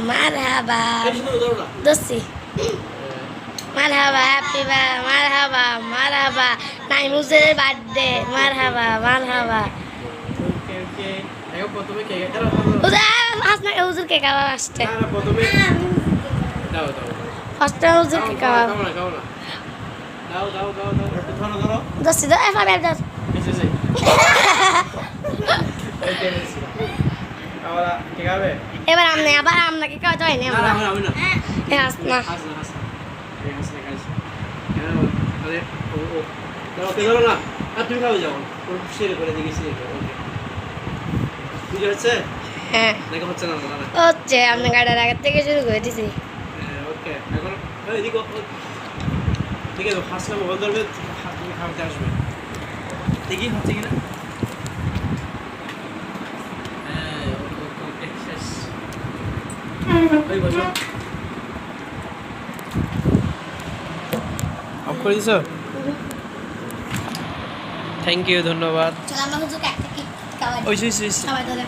মারহাবা দোস্তি মারহাবা হ্যাপি মারহাবা মারহাবা নাইমুজের বার্থডে মারহাবা মারহাবা হুজুর কে খাওয়া আসছে ফার্স্টে হুজুর কে খাওয়া দোস্তি দো এফ আমি দোস্ত এবার আমনে আবার আমনাকে খাওয়াতে হয় না হ্যাঁ হাসনা হ্যাঁ হচ্ছে আপনি গাড়ির আগের থেকে শুরু করে দিছি দেখি হচ্ছে কিনা অফ করে দিছ থ্যাংক ইউ ধন্যবাদ চল আমরা হুজুরকে একটা কেক খাওয়াই ওই সবাই ধরে